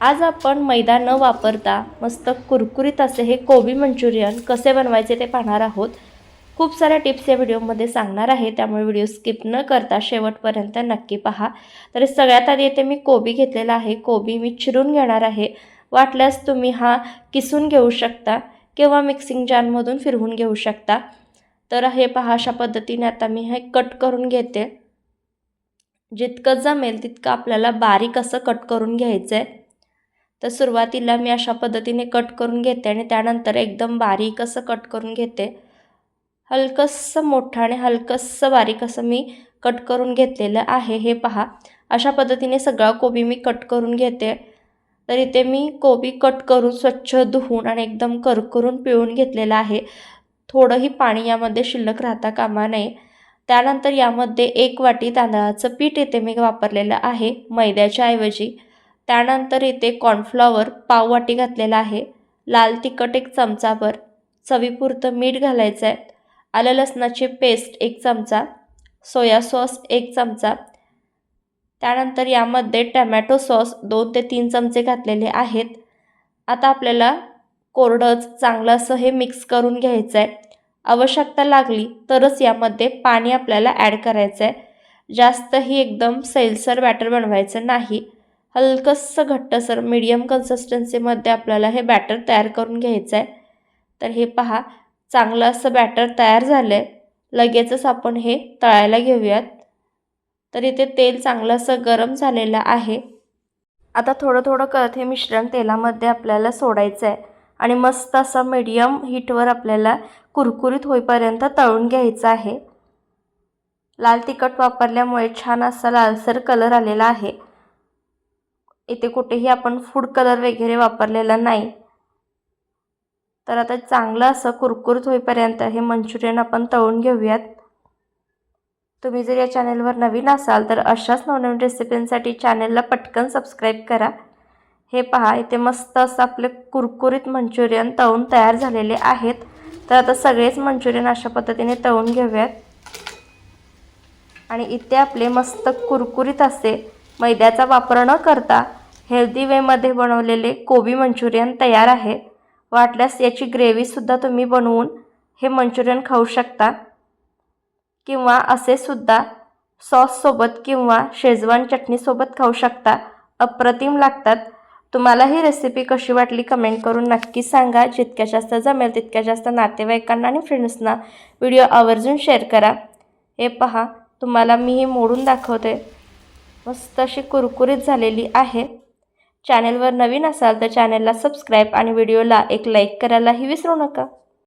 आज आपण मैदा न वापरता मस्त कुरकुरीत असे हे कोबी मंचुरियन कसे बनवायचे ते पाहणार आहोत। खूप साऱ्या टिप्स या व्हिडिओमध्ये सांगणार आहे, त्यामुळे व्हिडिओ स्किप न करता शेवटपर्यंत नक्की पहा। तर सगळ्यात आधी इथे मी कोबी घेतलेला आहे। कोबी मी चिरून घेणार आहे। वाटल्यास तुम्ही हा किसून घेऊ शकता किंवा मिक्सिंग जारमधून फिरवून घेऊ शकता। तर हे पहा, अशा पद्धतीने आता मी हे कट करून घेते। जितकं जमेल तितकं आपल्याला बारीक असं कट करून घ्यायचं आहे। तर सुरुवातीला मी अशा पद्धतीने कट करून घेते आणि त्यानंतर एकदम बारीक असं कट करून घेते। हलकंसं मोठं आणि हलकंसं बारीक असं मी कट करून घेतलेलं आहे। हे पहा, अशा पद्धतीने सगळा कोबी मी कट करून घेते। तर इथे मी कोबी कट करून स्वच्छ धुवून आणि एकदम करकरून पिळून घेतलेला आहे। थोडंही पाणी यामध्ये शिल्लक राहता कामा नये। त्यानंतर यामध्ये 1 वाटी तांदळाचं पीठ इथे मी वापरलेलं आहे मैद्याच्या ऐवजी। त्यानंतर इथे कॉर्नफ्लॉवर पाव वाटी घातलेला आहे। लाल तिखट 1 चमचाभर, चवीपुरतं मीठ घालायचं आहे। आलं लसणाची पेस्ट 1 चमचा, सोया सॉस 1 चमचा। त्यानंतर यामध्ये टोमॅटो सॉस 2 ते 3 चमचे घातलेले आहेत। आता आपल्याला कोरडंच चांगलं असं हे मिक्स करून घ्यायचं आहे। आवश्यकता लागली तरच यामध्ये पाणी आपल्याला ॲड करायचं आहे। जास्तही एकदम सैलसर बॅटर बनवायचं नाही। हलकंसं घट्टसर मीडियम कन्सिस्टन्सीमध्ये आपल्याला हे बॅटर तयार करून घ्यायचं आहे। तर हे पहा, चांगलं असं बॅटर तयार झालं आहे। लगेचच आपण हे तळायला घेऊयात। तर इथे तेल चांगलं असं गरम झालेलं आहे। आता थोडं थोडं करत हे मिश्रण तेलामध्ये आपल्याला सोडायचं आहे आणि मस्त असं मीडियम हीटवर आपल्याला कुरकुरीत होईपर्यंत तळून घ्यायचं आहे। लाल तिखट वापरल्यामुळे छान असा लालसर कलर आलेला आहे। इथे कुठेही आपण फूड कलर वगैरे वापरलेला नाही। तर आता चांगलं असं कुरकुरीत होईपर्यंत हे मंचुरियन आपण तळून घेऊयात। तुम्ही जर या चॅनलवर नवीन असाल तर अशाच नवनवीन रेसिपींसाठी चॅनलला पटकन सबस्क्राईब करा। हे पहा, इथे मस्त असं आपले कुरकुरीत मंचुरियन तळून तयार झालेले आहेत। तर आता सगळेच मंचुरियन अशा पद्धतीने तळून घेऊयात आणि इथे आपले मस्त कुरकुरीत असे मैद्याचा वापर न करता हेल्दी वेमध्ये बनवलेले कोबी मंचुरियन तयार आहे। वाटल्यास याची ग्रेव्हीसुद्धा तुम्ही बनवून हे मंचुरियन खाऊ शकता किंवा असे सुद्धा सॉससोबत किंवा शेजवान चटणीसोबत खाऊ शकता। अप्रतिम लागतात। तुम्हाला ही रेसिपी कशी वाटली कमेंट करून नक्की सांगा। जितक्या जास्त जमेल तितक्या जास्त नातेवाईकांना आणि फ्रेंड्सना व्हिडिओ आवर्जून शेअर करा। हे पहा, तुम्हाला मी हे मोडून दाखवते। मस्त अशी कुरकुरीत झालेली आहे। चॅनलवर नवीन असाल तर चॅनलला सबस्क्राईब आणि व्हिडिओला एक लाईक करायलाही विसरू नका।